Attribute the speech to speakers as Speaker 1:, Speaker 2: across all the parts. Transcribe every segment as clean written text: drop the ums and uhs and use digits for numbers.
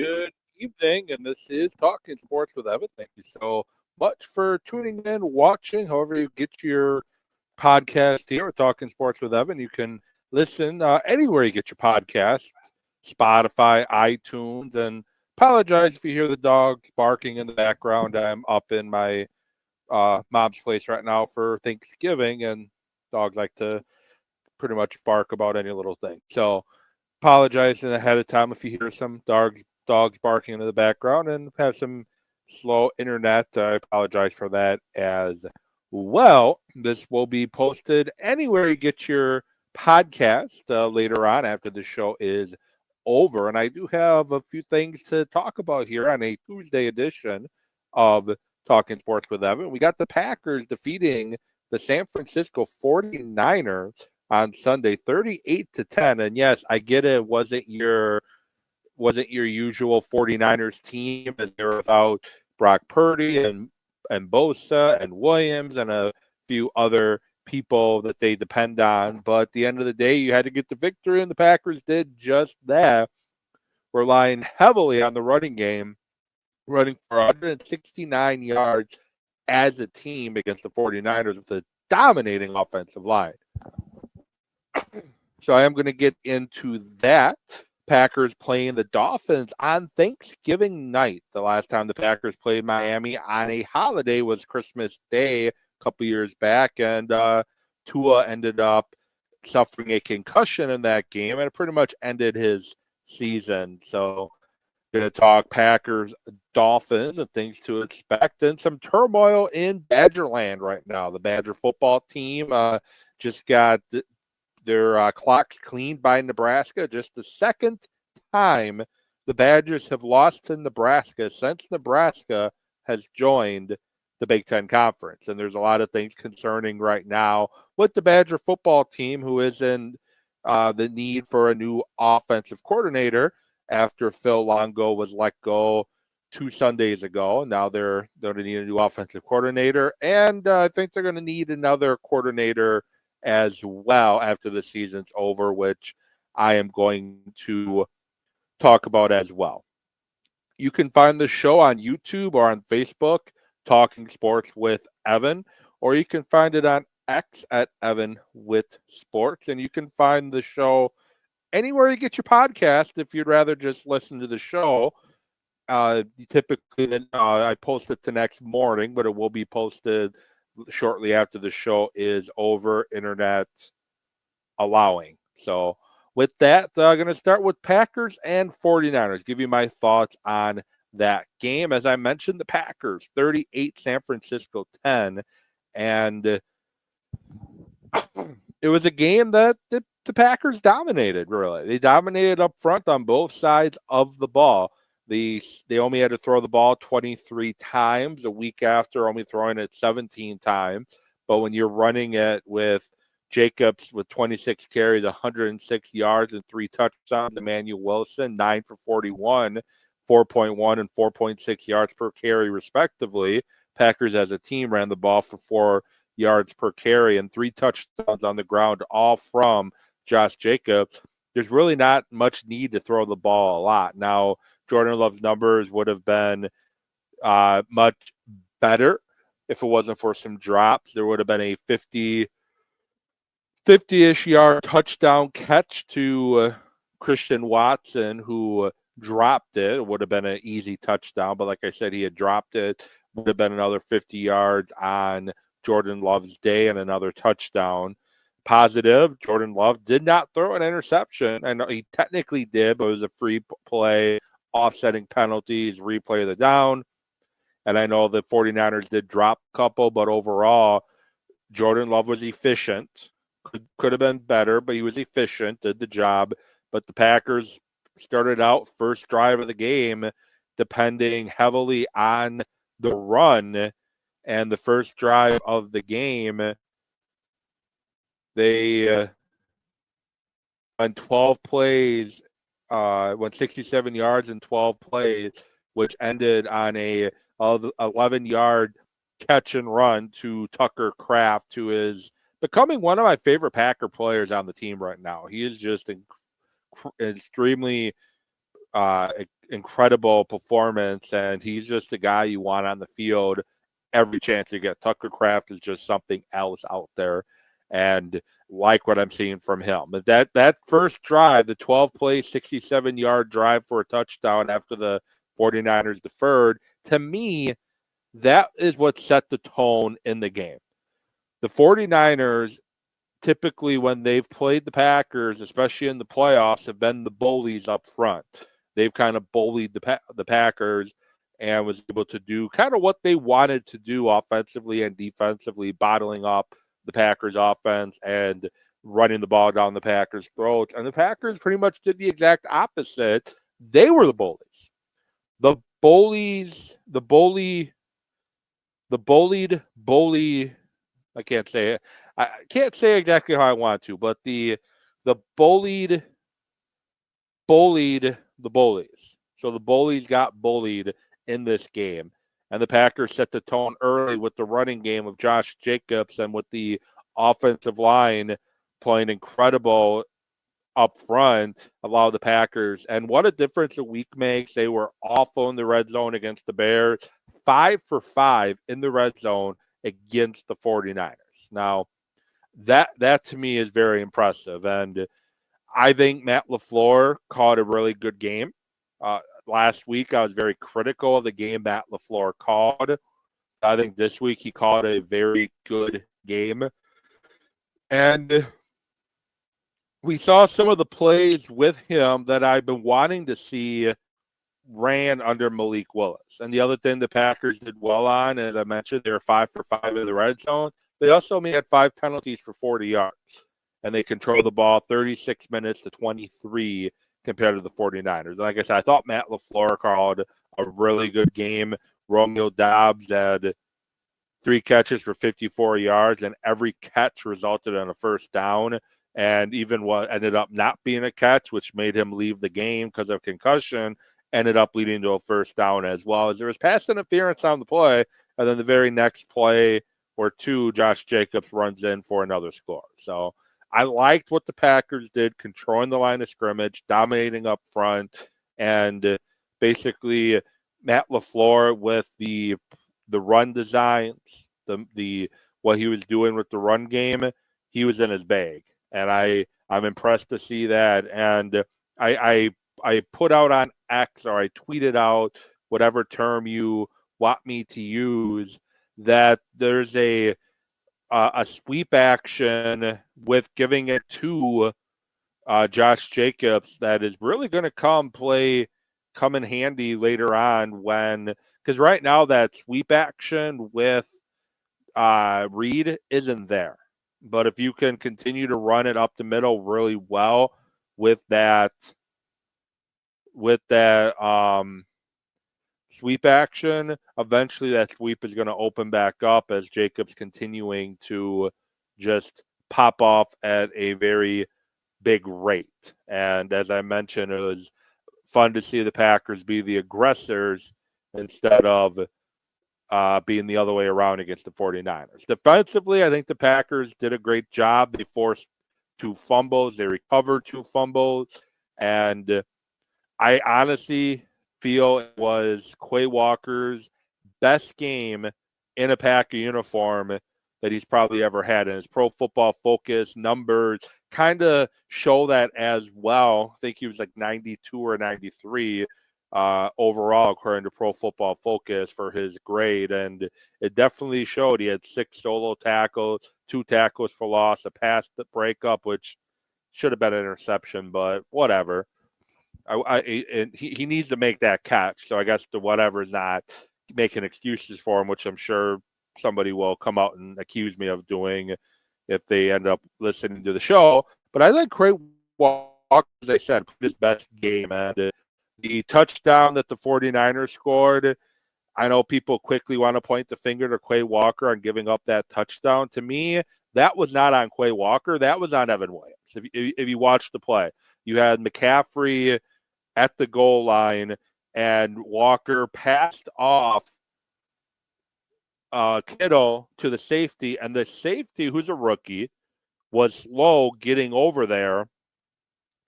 Speaker 1: good evening, and this is Talking Sports with Evan. Thank you so much for tuning in, watching, however you get your podcast here at Talking Sports with Evan. You can listen anywhere you get your podcast, Spotify, iTunes, and apologize if you hear the dogs barking in the background. I'm up in my mom's place right now for Thanksgiving, and dogs like to pretty much bark about any little thing. So apologizing ahead of time if you hear some dogs barking in the background and have some slow internet. I apologize for that as well. This will be posted anywhere you get your podcast later on after the show is over. And I do have a few things to talk about here on a Tuesday edition of Talking Sports with Evan. We got the Packers defeating the San Francisco 49ers on Sunday, 38-10. And yes, I get it. Wasn't your usual 49ers team as they're without Brock Purdy and Bosa and Williams and a few other people that they depend on. But at the end of the day, you had to get the victory, and the Packers did just that, relying heavily on the running game, running for 169 yards as a team against the 49ers with a dominating offensive line. So I am going to get into that. Packers playing the Dolphins on Thanksgiving night. The last time the Packers played Miami on a holiday was Christmas Day a couple years back, and Tua ended up suffering a concussion in that game, and it pretty much ended his season. So going to talk Packers, Dolphins, and things to expect, and some turmoil in Badgerland right now. The Badger football team just got their clocks cleaned by Nebraska. Just the second time the Badgers have lost to Nebraska since Nebraska has joined the Big Ten Conference. And there's a lot of things concerning right now with the Badger football team, who is in the need for a new offensive coordinator after Phil Longo was let go 2 Sundays ago. Now they're going to need a new offensive coordinator, and I think they're going to need another coordinator as well after the season's over, which I am going to talk about as well. You can find the show on YouTube or on Facebook, Talking Sports with Evan, or you can find it on X at Evan with Sports, and you can find the show anywhere you get your podcast if you'd rather just listen to the show. Typically, I post it the next morning, but it will be posted shortly after the show is over, internet allowing. So with that, I'm going to start with Packers and 49ers. Give you my thoughts on that game. As I mentioned, the Packers 38, San Francisco 10. And it was a game that the Packers dominated, really. They dominated up front on both sides of the ball. They only had to throw the ball 23 times, a week after only throwing it 17 times. But when you're running it with Jacobs with 26 carries, 106 yards, and 3 touchdowns, Emmanuel Wilson, 9 for 41, 4.1 and 4.6 yards per carry, respectively. Packers as a team ran the ball for 4 yards per carry and 3 touchdowns on the ground, all from Josh Jacobs. There's really not much need to throw the ball a lot. Now, Jordan Love's numbers would have been much better if it wasn't for some drops. There would have been a 50-ish yard touchdown catch to Christian Watson, who dropped it. It would have been an easy touchdown, but like I said, he had dropped it. Would have been another 50 yards on Jordan Love's day and another touchdown. Positive, Jordan Love did not throw an interception. I know he technically did, but it was a free play, offsetting penalties, replay of the down. And I know the 49ers did drop a couple, but overall, Jordan Love was efficient. Could have been better, but he was efficient, did the job. But the Packers started out first drive of the game depending heavily on the run. And the first drive of the game, they went 12 plays, went 67 yards in 12 plays, which ended on a 11-yard catch and run to Tucker Kraft, who is becoming one of my favorite Packer players on the team right now. He is just extremely incredible performance, and he's just a guy you want on the field every chance you get. Tucker Kraft is just something else out there, and like what I'm seeing from him. But that first drive, the 12-play, 67-yard drive for a touchdown after the 49ers deferred, to me, that is what set the tone in the game. The 49ers, typically when they've played the Packers, especially in the playoffs, have been the bullies up front. They've kind of bullied the Packers and was able to do kind of what they wanted to do offensively and defensively, bottling up the Packers offense and running the ball down the Packers' throats. And the Packers pretty much did the exact opposite. They were the bullies. The bullied bully. I can't say it. I can't say exactly how I want to, but the bullied the bullies. So the bullies got bullied in this game. And the Packers set the tone early with the running game of Josh Jacobs and with the offensive line playing incredible up front, allow the Packers. And what a difference a week makes. They were awful in the red zone against the Bears, 5 for 5 in the red zone against the 49ers. Now, that to me is very impressive. And I think Matt LaFleur called a really good game. Last week, I was very critical of the game Matt LaFleur called. I think this week he called a very good game. And we saw some of the plays with him that I've been wanting to see ran under Malik Willis. And the other thing the Packers did well on, as I mentioned, they were 5 for 5 in the red zone. They also only had 5 penalties for 40 yards. And they controlled the ball 36 minutes to 23 compared to the 49ers. Like I said, I thought Matt LaFleur called a really good game. Romeo Doubs had 3 catches for 54 yards, and every catch resulted in a first down. And even what ended up not being a catch, which made him leave the game because of concussion, ended up leading to a first down as well. As there was pass interference on the play, and then the very next play or two, Josh Jacobs runs in for another score. So I liked what the Packers did, controlling the line of scrimmage, dominating up front, and basically Matt LaFleur with the run designs, the what he was doing with the run game, he was in his bag. And I'm impressed to see that. And I put out on X, or I tweeted out, whatever term you want me to use, that there's a sweep action with giving it to Josh Jacobs that is really going to come in handy later on, because right now that sweep action with Reed isn't there. But if you can continue to run it up the middle really well with that sweep action, eventually that sweep is going to open back up as Jacobs continuing to just pop off at a very big rate. And as I mentioned, it was fun to see the Packers be the aggressors instead of being the other way around against the 49ers. Defensively, I think the Packers did a great job. They forced 2 fumbles. They recovered 2 fumbles. And I honestly feel it was Quay Walker's best game in a Packer uniform that he's probably ever had. And his Pro Football Focus numbers kind of show that as well. I think he was like 92 or 93 overall, according to Pro Football Focus, for his grade. And it definitely showed. He had 6 solo tackles, 2 tackles for loss, a pass that breakup, which should have been an interception, but whatever. He needs to make that catch. So I guess the whatever is not making excuses for him, which I'm sure somebody will come out and accuse me of doing if they end up listening to the show. But I think Quay Walker, as I said, played his best game. And the touchdown that the 49ers scored, I know people quickly want to point the finger to Quay Walker on giving up that touchdown. To me, that was not on Quay Walker. That was on Evan Williams. If you watch the play, you had McCaffrey at the goal line, and Walker passed off Kittle to the safety, and the safety, who's a rookie, was slow getting over there.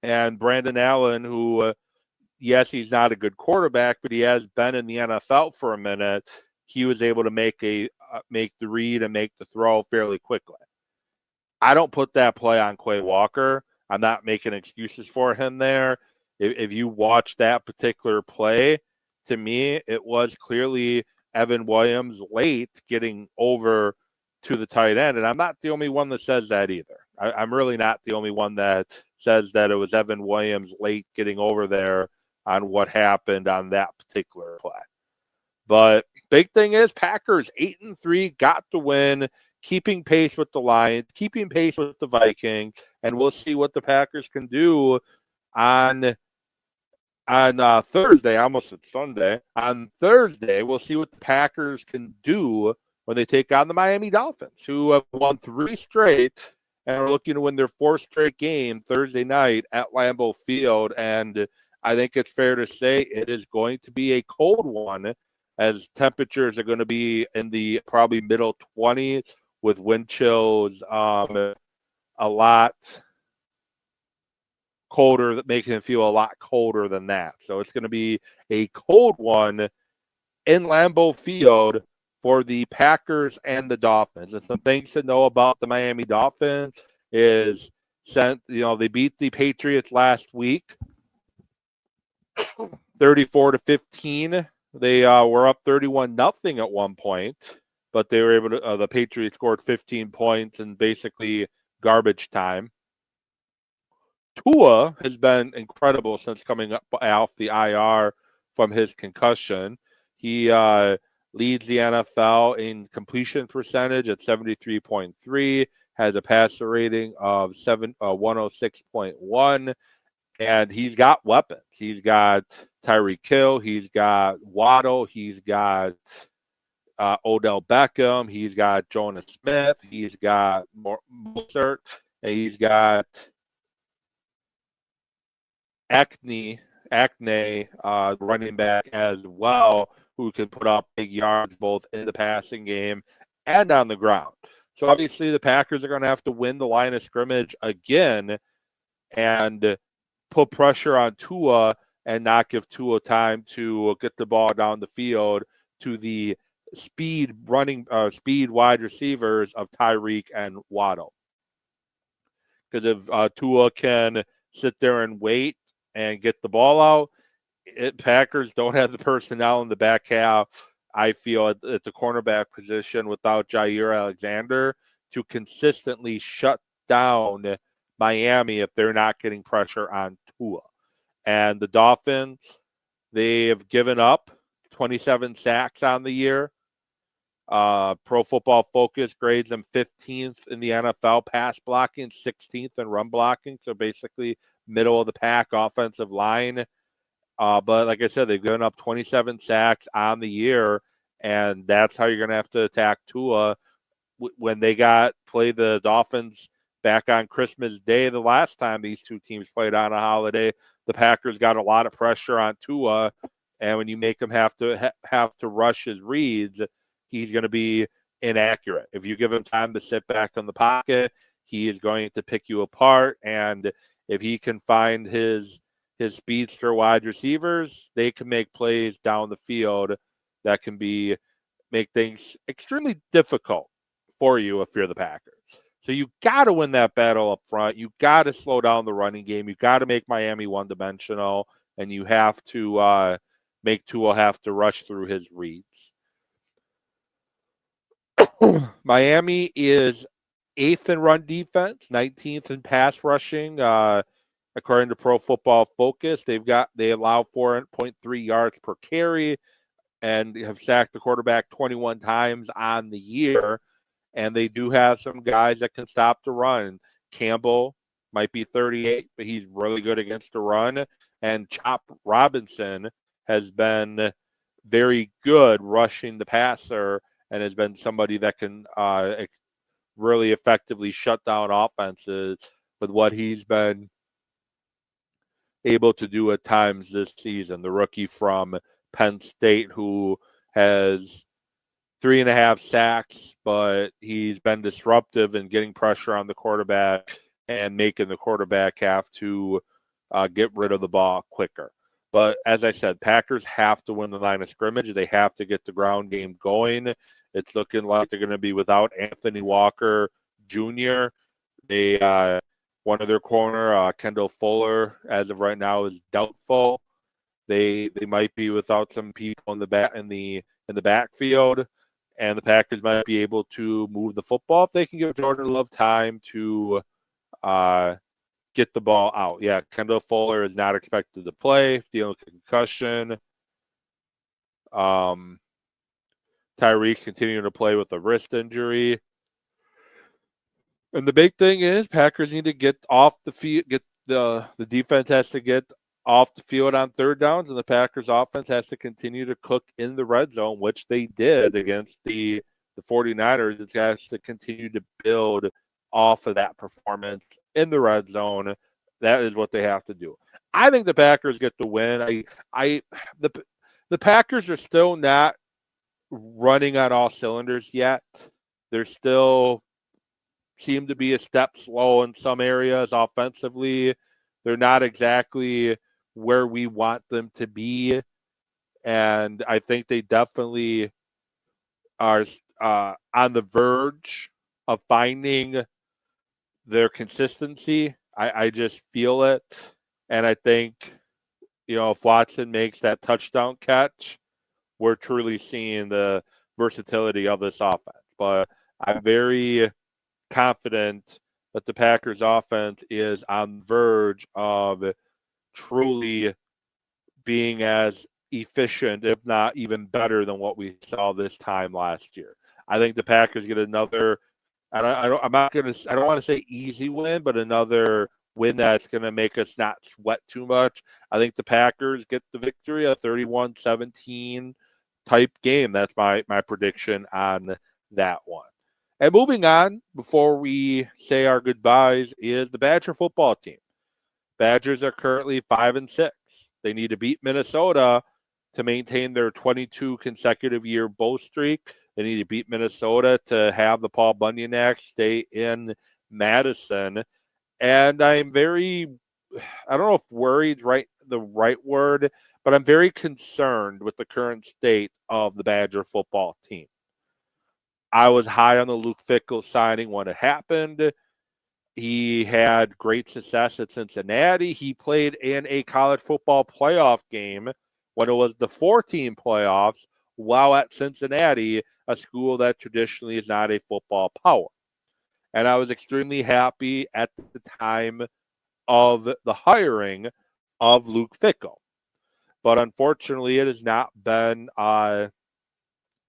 Speaker 1: And Brandon Allen, who yes, he's not a good quarterback, but he has been in the NFL for a minute. He was able to make the read and make the throw fairly quickly. I don't put that play on Quay Walker. I'm not making excuses for him there. If you watch that particular play, to me, it was clearly Evan Williams late getting over to the tight end. And I'm not the only one that says that either. I'm really not the only one that says that it was Evan Williams late getting over there on what happened on that particular play. But big thing is Packers 8-3 got the win, keeping pace with the Lions, keeping pace with the Vikings, and we'll see what the Packers can do on Thursday. I almost said Sunday. On Thursday, we'll see what the Packers can do when they take on the Miami Dolphins, who have won 3 straight and are looking to win their 4th straight game Thursday night at Lambeau Field. And I think it's fair to say it is going to be a cold one, as temperatures are going to be in the probably middle 20s with wind chills a lot colder, making it feel a lot colder than that. So it's going to be a cold one in Lambeau Field for the Packers and the Dolphins. And some things to know about the Miami Dolphins is, they beat the Patriots last week 34-15. They were up 31-0 at one point, but they were able to. The Patriots scored 15 points in basically garbage time. Tua has been incredible since coming up off the IR from his concussion. He leads the NFL in completion percentage at 73.3, has a passer rating of 106.1, and he's got weapons. He's got Tyreek Hill, he's got Waddle, he's got Odell Beckham, he's got Jonas Smith, he's got Mostert, and he's got Acne, running back as well, who can put up big yards both in the passing game and on the ground. So obviously the Packers are going to have to win the line of scrimmage again and put pressure on Tua and not give Tua time to get the ball down the field to the speed wide receivers of Tyreek and Waddle. Because if Tua can sit there and wait and get the ball out, Packers don't have the personnel in the back half, I feel, at the cornerback position without Jair Alexander to consistently shut down Miami if they're not getting pressure on Tua. And the Dolphins, they have given up 27 sacks on the year. Pro Football Focus grades them 15th in the NFL pass blocking, 16th in run blocking. So basically middle of the pack offensive line. But like I said, they've given up 27 sacks on the year, and that's how you're going to have to attack Tua. When they played the Dolphins back on Christmas Day, the last time these two teams played on a holiday, the Packers got a lot of pressure on Tua, and when you make him have to rush his reads, he's going to be inaccurate. If you give him time to sit back in the pocket, he is going to pick you apart, and if he can find his speedster wide receivers, they can make plays down the field that can make things extremely difficult for you if you're the Packers. So you got to win that battle up front. You got to slow down the running game. You got to make Miami one-dimensional, and you have to make Tua have to rush through his reads. Miami is 8th in run defense, 19th in pass rushing. According to Pro Football Focus, they allow 4.3 yards per carry and have sacked the quarterback 21 times on the year. And they do have some guys that can stop the run. Campbell might be 38, but he's really good against the run. And Chop Robinson has been very good rushing the passer and has been somebody that can really effectively shut down offenses with what he's been able to do at times this season. The rookie from Penn State who has 3.5 sacks, but he's been disruptive in getting pressure on the quarterback and making the quarterback have to get rid of the ball quicker. But as I said, Packers have to win the line of scrimmage. They have to get the ground game going. It's looking like they're going to be without Anthony Walker Jr. They one of their corner, Kendall Fuller, as of right now, is doubtful. They might be without some people in the backfield, and the Packers might be able to move the football if they can give Jordan Love time to get the ball out. Yeah, Kendall Fuller is not expected to play, dealing with concussion. Tyreek continuing to play with a wrist injury. And the big thing is Packers need to get off the field, get the defense has to get off the field on third downs, and the Packers offense has to continue to cook in the red zone, which they did against the 49ers. It has to continue to build off of that performance in the red zone. That is what they have to do. I think the Packers get the win. The Packers are still not running on all cylinders yet. They're still seem to be a step slow in some areas offensively. They're not exactly where we want them to be. And I think they definitely are on the verge of finding their consistency. I just feel it. And I think, if Watson makes that touchdown catch, we're truly seeing the versatility of this offense. But I'm very confident that the Packers offense is on the verge of truly being as efficient, if not even better than what we saw this time last year. I think the Packers get another, I don't want to say easy win, but another win that's going to make us not sweat too much. I think the Packers get the victory, a 31-17 type game. That's my prediction on that one. And moving on, before we say our goodbyes, is the Badger football team. Badgers are currently 5-6. They need to beat Minnesota to maintain their 22 consecutive year bowl streak. They need to beat Minnesota to have the Paul Bunyan Act stay in Madison. And I'm very, I don't know if worried the right word, but I'm very concerned with the current state of the Badger football team. I was high on the Luke Fickell signing when it happened. He had great success at Cincinnati. He played in a college football playoff game when it was the 4-team playoffs while at Cincinnati, a school that traditionally is not a football power. And I was extremely happy at the time of the hiring of Luke Fickell. But unfortunately, it has not been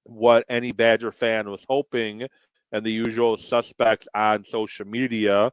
Speaker 1: what any Badger fan was hoping, and the usual suspects on social media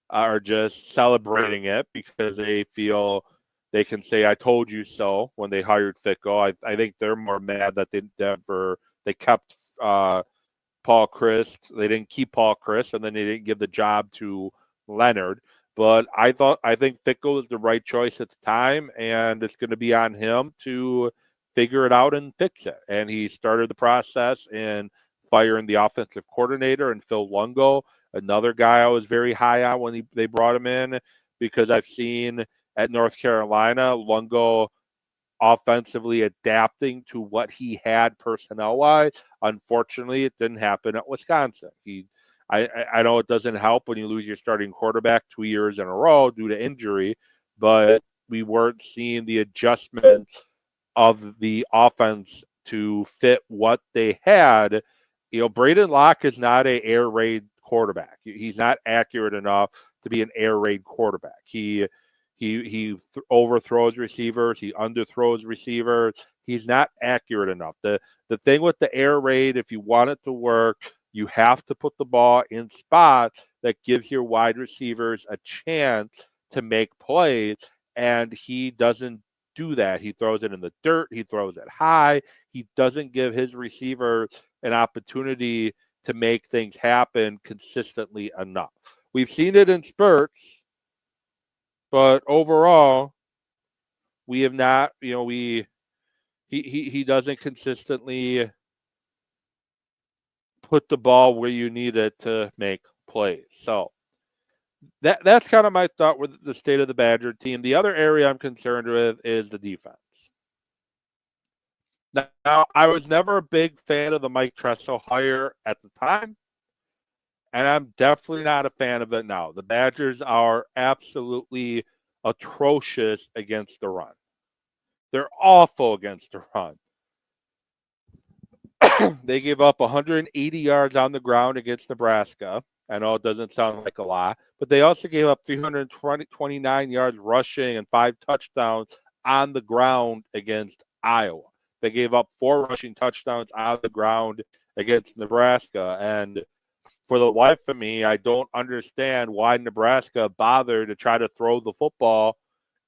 Speaker 1: are just celebrating it because they feel they can say "I told you so" when they hired Fickell. I think they're more mad that they kept Paul Chryst. They didn't keep Paul Chryst, and then they didn't give the job to Leonard. But I think Fickell is the right choice at the time, and it's going to be on him to figure it out and fix it. And he started the process in firing the offensive coordinator and Phil Longo, another guy I was very high on when they brought him in, because I've seen at North Carolina, Longo offensively adapting to what he had personnel-wise. Unfortunately, it didn't happen at Wisconsin. I know it doesn't help when you lose your starting quarterback 2 years in a row due to injury, but we weren't seeing the adjustments of the offense to fit what they had. Braden Locke is not an air raid quarterback. He's not accurate enough to be an air raid quarterback. He overthrows receivers. He underthrows receivers. He's not accurate enough. The thing with the air raid, if you want it to work, you have to put the ball in spots that gives your wide receivers a chance to make plays, and he doesn't do that. He throws it in the dirt. He throws it high. He doesn't give his receiver an opportunity to make things happen consistently enough. We've seen it in spurts, but overall, we have not. He doesn't consistently put the ball where you need it to make plays. So that's kind of my thought with the state of the Badger team. The other area I'm concerned with is the defense. Now, I was never a big fan of the Mike Tressel hire at the time, and I'm definitely not a fan of it now. The Badgers are absolutely atrocious against the run. They're awful against the run. They gave up 180 yards on the ground against Nebraska. I know it doesn't sound like a lot, but they also gave up 329 yards rushing and 5 touchdowns on the ground against Iowa. They gave up 4 rushing touchdowns on the ground against Nebraska. And for the life of me, I don't understand why Nebraska bothered to try to throw the football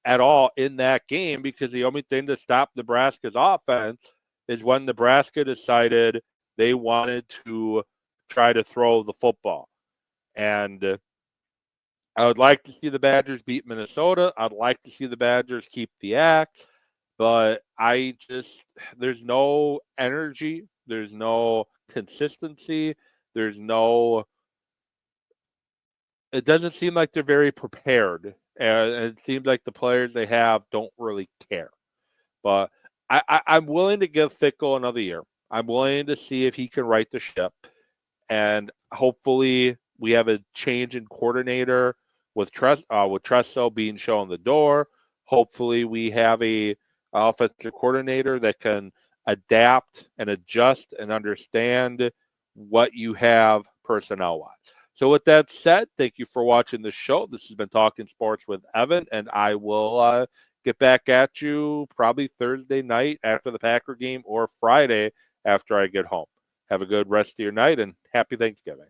Speaker 1: at all in that game, because the only thing to stop Nebraska's offense is when Nebraska decided they wanted to try to throw the football. And I would like to see the Badgers beat Minnesota. I'd like to see the Badgers keep the act, but there's no energy. There's no consistency. It doesn't seem like they're very prepared. And it seems like the players they have don't really care. But I'm willing to give Fickell another year. I'm willing to see if he can right the ship. And hopefully we have a change in coordinator with Tressel being shown the door. Hopefully we have a offensive coordinator that can adapt and adjust and understand what you have personnel-wise. So with that said, thank you for watching the show. This has been Talking Sports with Evan, and I will get back at you probably Thursday night after the Packer game or Friday after I get home. Have a good rest of your night and happy Thanksgiving.